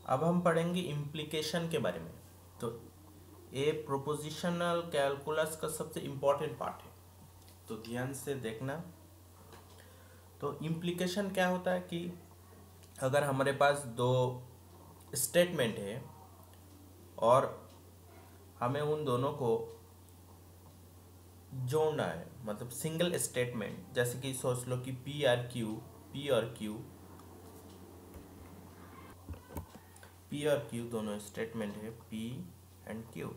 अब हम पढ़ेंगे इम्प्लीकेशन के बारे में। तो ये प्रोपोजिशनल कैलकुलस का सबसे इम्पोर्टेंट पार्ट है, तो ध्यान से देखना। तो इम्प्लीकेशन क्या होता है कि अगर हमारे पास दो स्टेटमेंट है और हमें उन दोनों को जोड़ना है, मतलब सिंगल स्टेटमेंट, जैसे कि सोच लो कि पी और क्यू दोनों स्टेटमेंट है, पी एंड क्यू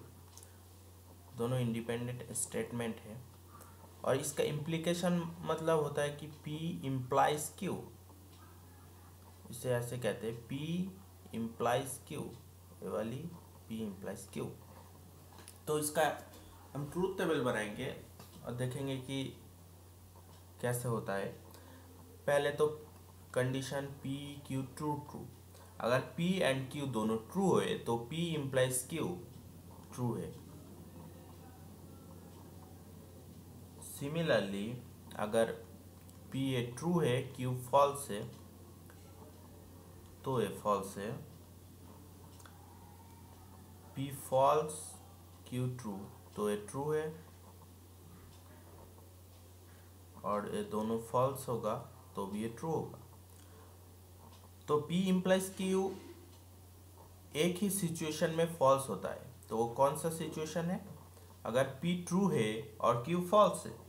दोनों इंडिपेंडेंट स्टेटमेंट है, और इसका इम्प्लीकेशन मतलब होता है कि P इम्प्लाइज Q। इसे ऐसे कहते हैं P इम्प्लाइज Q, ये वाली P इम्प्लाइज Q। तो इसका हम ट्रूथ टेबल बनाएंगे और देखेंगे कि कैसे होता है। पहले तो कंडीशन P Q ट्रू। अगर P एंड Q दोनों ट्रू है तो P इम्प्लाइज Q ट्रू है। सिमिलरली अगर P ए ट्रू है, Q फॉल्स है, तो ये फॉल्स है। P फॉल्स, Q ट्रू, तो ये ट्रू है, और ये दोनों फॉल्स होगा तो भी ये ट्रू होगा। तो P इम्प्लाइज Q एक ही सिचुएशन में फॉल्स होता है, तो वो कौन सा सिचुएशन है? अगर P ट्रू है और Q फॉल्स है।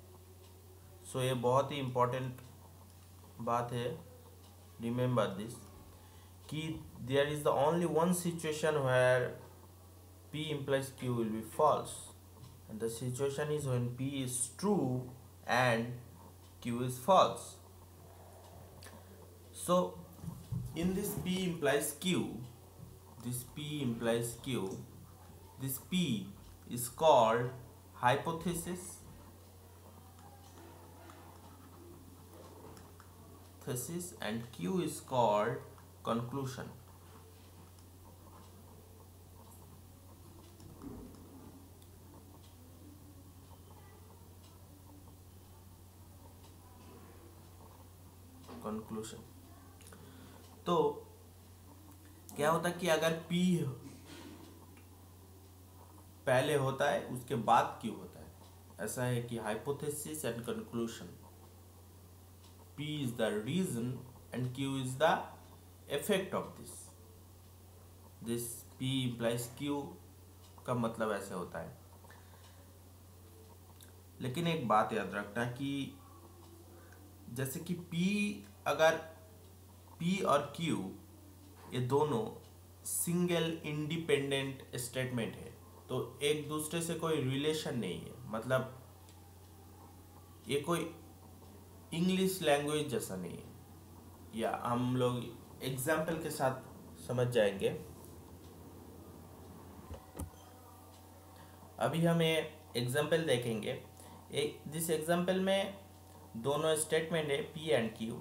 सो ये बहुत ही इम्पोर्टेंट बात है, रिमेंबर दिस, कि there is the only one situation where P implies Q will be false, and the situation is when P is true and Q is false. So in this P implies Q, this P implies Q, this P is called hypothesis, and Q is called conclusion. Conclusion. तो क्या होता है कि अगर P पहले होता है उसके बाद Q होता है, ऐसा है कि hypothesis and conclusion, P is the reason and Q is the effect of this. This P implies Q का मतलब ऐसे होता है। लेकिन एक बात याद रखना कि जैसे कि अगर P और Q ये दोनों सिंगल इंडिपेंडेंट स्टेटमेंट है, तो एक दूसरे से कोई रिलेशन नहीं है, मतलब ये कोई इंग्लिश लैंग्वेज जैसा नहीं है। या हम लोग एग्जाम्पल के साथ समझ जाएंगे। अभी हम ये एग्जाम्पल देखेंगे। जिस एग्जाम्पल में दोनों स्टेटमेंट है P and Q।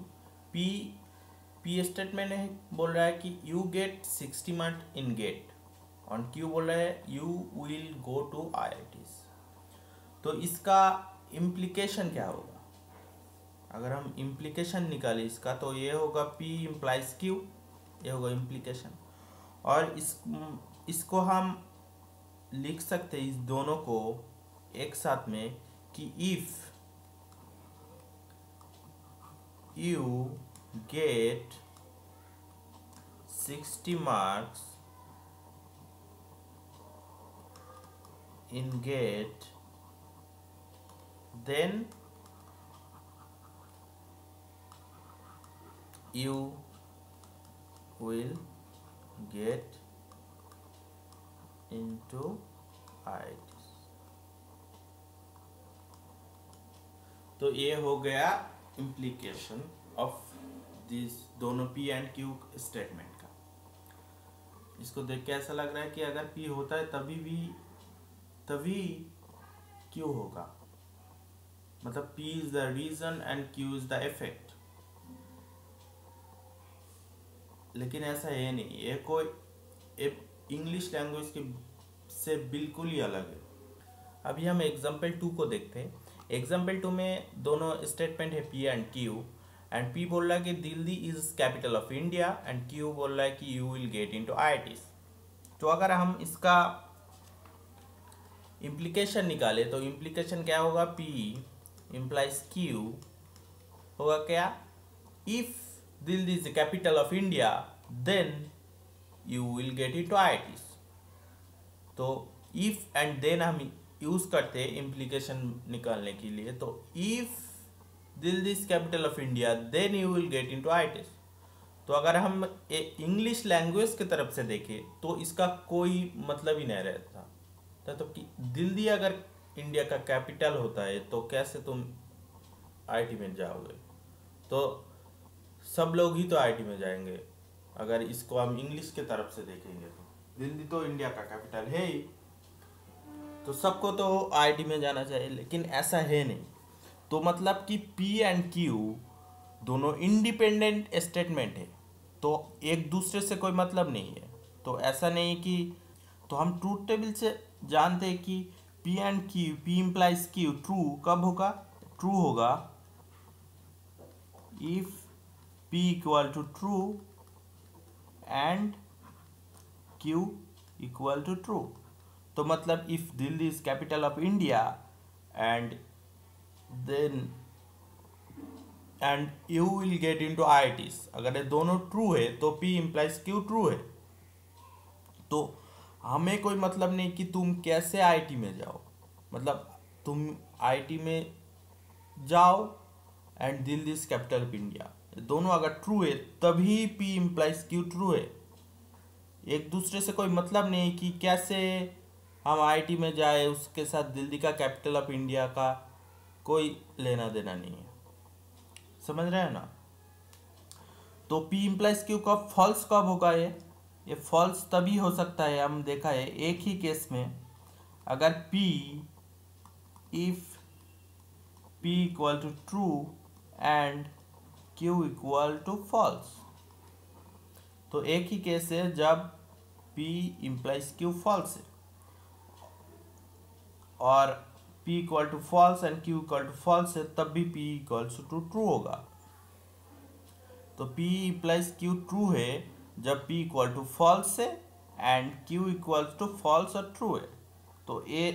P statement है, बोल रहा है कि you get 60 marks in GATE, और Q बोल रहा है you will go to IITs। तो इसका इम्प्लीकेशन क्या होगा? अगर हम इम्प्लीकेशन निकालें इसका, तो ये होगा P इम्प्लाइज Q, ये होगा इम्प्लीकेशन। और इसको हम लिख सकते हैं, इस दोनों को एक साथ में, कि if you get 60 marks in GATE, then you will get into IITs। तो ये हो गया इम्प्लीकेशन ऑफ दिस दोनों P एंड Q स्टेटमेंट का। इसको देख के ऐसा लग रहा है कि अगर P होता है तभी Q होगा, मतलब P is the reason and Q is the effect. लेकिन ऐसा है नहीं, ये कोई इंग्लिश लैंग्वेज के से बिल्कुल ही अलग है। अभी हम एग्जाम्पल 2 को देखते हैं। एग्जाम्पल 2 में दोनों स्टेटमेंट है P and Q, and P बोल रहा है कि Delhi is capital of India and Q बोल रहा है कि you will get into IIT. तो अगर हम इसका इम्प्लीकेशन निकाले तो इम्प्लीकेशन क्या होगा, पी इम्प्लाइज क्यू होगा क्या, if Delhi is the capital of India then you will get into IIT. तो इफ एंड देन हम यूज करते हैं इम्प्लीकेशन निकालने के लिए। तो if Delhi is capital of India then you will get into IIT. तो अगर हम इंग्लिश लैंग्वेज की तरफ से देखें तो इसका कोई मतलब ही नहीं रहता। तो कि दिल्ली अगर इंडिया का कैपिटल होता है तो कैसे तुम आईआईटी में जाओगे, तो सब लोग ही तो आईआईटी में जाएंगे। अगर इसको हम इंग्लिश के तरफ से देखेंगे तो दिल्ली तो इंडिया का कैपिटल है ही, तो सबको तो आईआईटी में जाना चाहिए, लेकिन ऐसा है नहीं। तो मतलब कि पी एंड क्यू दोनों इंडिपेंडेंट स्टेटमेंट है, तो एक दूसरे से कोई मतलब नहीं है। तो ऐसा नहीं कि, तो हम ट्रूथ टेबल से जानते हैं कि P and Q, P implies Q true कब होगा, ट्रू होगा if P equal to true and Q equal to true. तो मतलब if Delhi is capital of India and then and you will get into IIT, अगर ये दोनों true है तो पी इम्प्लाइज क्यू ट्रू है। तो हमें कोई मतलब नहीं कि तुम कैसे आईआईटी में जाओ, मतलब तुम आईआईटी में जाओ and Delhi is capital of India, दोनों अगर ट्रू है तभी पी इम्प्लाइज क्यू ट्रू है। एक दूसरे से कोई मतलब नहीं कि कैसे हम आईआईटी में जाए, उसके साथ दिल्ली का कैपिटल ऑफ इंडिया का कोई लेना देना नहीं है। समझ रहे हैं ना। तो P इम्प्लाइज क्यू कब फॉल्स कब होगा, ये फॉल्स तभी हो सकता है, हम देखा है एक ही केस में, अगर P if P equal to true and Q equal to false. तो एक ही केस है जब P इम्प्लाइज Q फॉल्स है, और P equal to false and Q equal to false है, तब भी P इक्वल टू ट्रू होगा। तो P इम्प्लाइज Q ट्रू है जब P इक्वल टू फॉल्स है and Q equal to false और ट्रू है। तो ये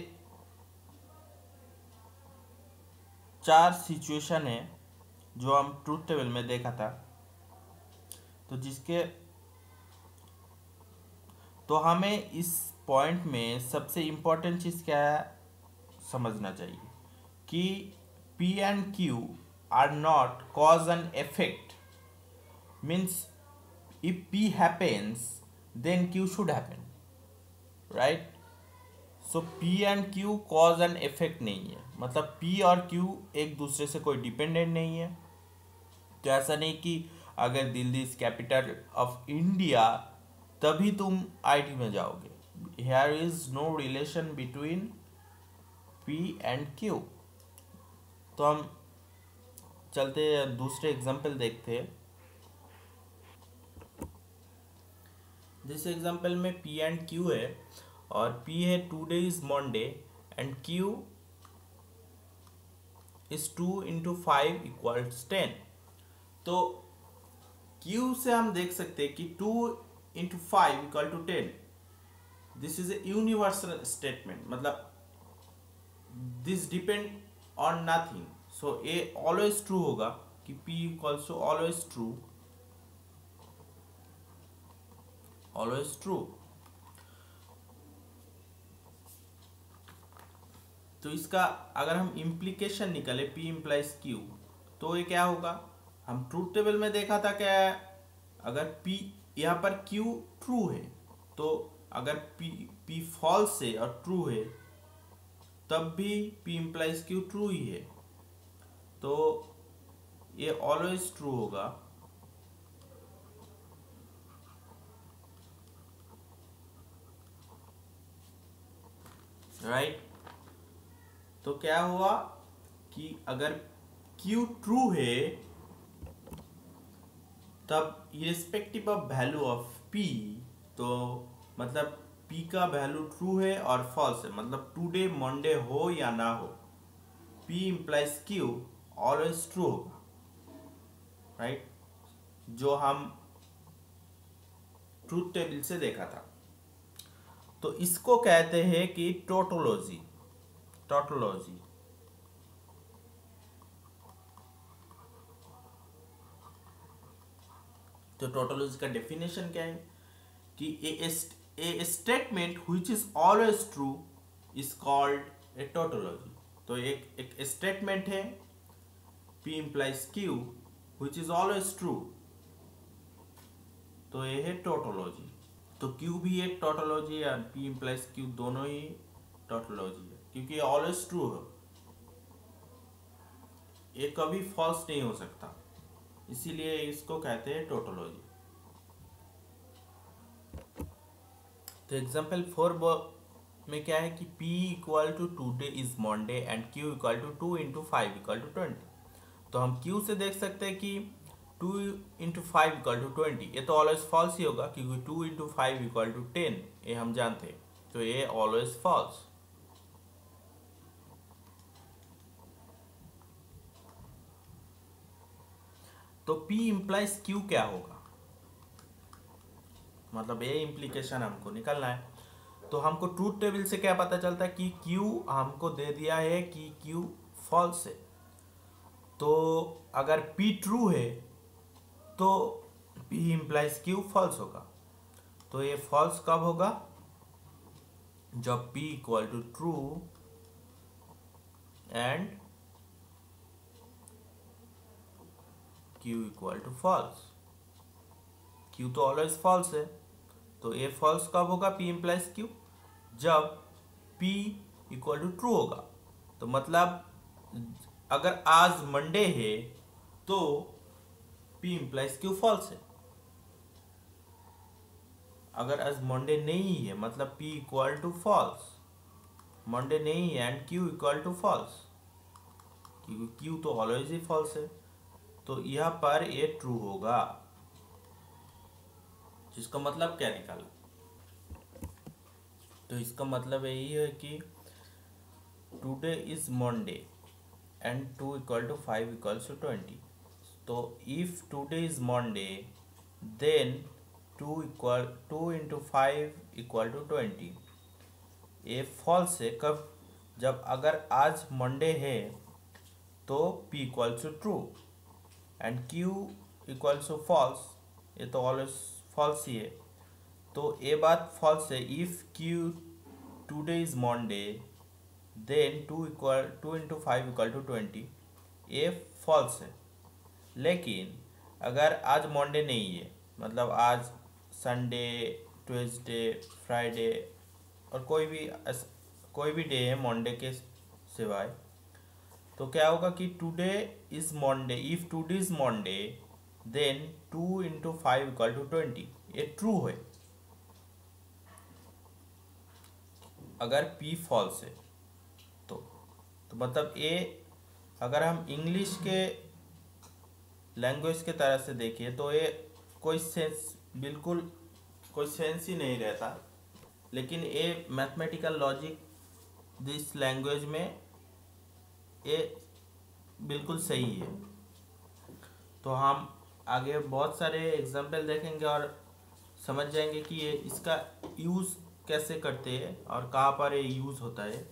4 सिचुएशन है जो हम ट्रूथ टेबल में देखा था। तो हमें इस पॉइंट में सबसे इम्पोर्टेंट चीज़ क्या समझना चाहिए कि P and Q are not cause and effect, means if P happens then Q should happen, right? So P and Q cause and effect नहीं है, मतलब P और Q एक दूसरे से कोई डिपेंडेंट नहीं है। तो ऐसा नहीं कि अगर Delhi is capital of India तभी तुम आईआईटी में जाओगे, here is no relation between P and Q। तो हम चलते दूसरे एग्जाम्पल देखते हैं। जिस एग्जाम्पल में P एंड Q है और P है today is Monday and Q is 2 into 5 equals 10। तो Q से हम देख सकते हैं कि 2 into 5 equal to 10, this is a universal statement, मतलब this depend on nothing. So A always true होगा कि P equals to always true, always true. तो इसका अगर हम इम्प्लीकेशन निकाले P इम्प्लाइज Q, तो ये क्या होगा, हम ट्रूथ टेबल में देखा था क्या, अगर P यहाँ पर Q ट्रू है तो अगर P फॉल्स है और ट्रू है तब भी P इम्प्लाइज Q ट्रू ही है, तो ये ऑलवेज ट्रू होगा। राइट तो क्या हुआ कि अगर Q ट्रू है तब irrespective of value of P, तो मतलब P का वैल्यू ट्रू है और फॉल्स है, मतलब टुडे मंडे हो या ना हो, P implies Q always true होगा। राइट, जो हम ट्रूथ टेबल से देखा था। तो इसको कहते हैं कि टोटोलॉजी। टोटोलॉजी तो टोटोलॉजी का डेफिनेशन क्या है कि ए statement which is always true is called a tautology. तो एक स्टेटमेंट है P implies Q which is always true, तो ये है टोटोलॉजी। तो Q भी एक टोटोलॉजी है, P implies Q दोनों ही टोटोलॉजी है, क्योंकि ये ऑलवेज ट्रू है, ये कभी फॉल्स नहीं हो सकता, इसीलिए इसको कहते हैं टोटोलॉजी। तो एग्जाम्पल 4 में क्या है कि P equal to today is Monday and Q equal to 2 into 5 equal to 20। तो हम Q से देख सकते हैं कि 2 इंटू 5 इक्वल टू 20, ये तो ऑलवेज फॉल्स ही होगा, क्योंकि 2 इंटू 5 इक्वल टू 10 ये हम जानते हैं, तो ये ऑलवेज फॉल्स। तो P इम्प्लाइज Q क्या होगा, मतलब ये इम्प्लीकेशन हमको निकालना है। तो हमको ट्रूथ टेबल से क्या पता चलता है कि Q हमको दे दिया है कि Q फॉल्स है। तो अगर P ट्रू है तो P इम्प्लाइज Q फॉल्स होगा। तो ये फॉल्स कब होगा, जब P equal to true and Q equal to false. Q तो ऑलवेज फॉल्स है, तो ये फॉल्स कब होगा, P इम्प्लाइज Q, जब P इक्वल टू ट्रू होगा। तो मतलब अगर आज मंडे है तो P इम्प्लाइज Q फॉल्स है। अगर आज मंडे नहीं है मतलब P equal to false, Monday नहीं है and Q equal to false, क्योंकि Q तो ऑलवेज ही फॉल्स है, तो यहाँ पर ये ट्रू होगा। इसका मतलब क्या निकाला, तो इसका मतलब यही है कि today is Monday and 2 equal to 5 equals to 20। तो if today is Monday then 2 into 5 equal to 20। ये फॉल्स है कब, जब अगर आज मंडे है तो P equals to true and Q equals to false, ये तो ऑलवेज फॉल्स ही है। तो ये बात फॉल्स है, if Q today is Monday then 2 into 5 equal to 20, ये फॉल्स है। लेकिन अगर आज मंडे नहीं है, मतलब आज संडे, ट्यूसडे, फ्राइडे और कोई भी डे है मंडे के सिवाय, तो क्या होगा कि today is Monday, if today is Monday then 2 into 5 equal to 20, ये ट्रू है। अगर P फॉल्स है तो मतलब ये, अगर हम इंग्लिश के लैंग्वेज के तरह से देखिए तो ये बिल्कुल कोई सेंस ही नहीं रहता, लेकिन ये मैथमेटिकल लॉजिक दिस लैंग्वेज में ये बिल्कुल सही है। तो हम आगे बहुत सारे एग्जाम्पल देखेंगे और समझ जाएंगे कि ये इसका यूज़ कैसे करते हैं और कहाँ पर ये यूज़ होता है।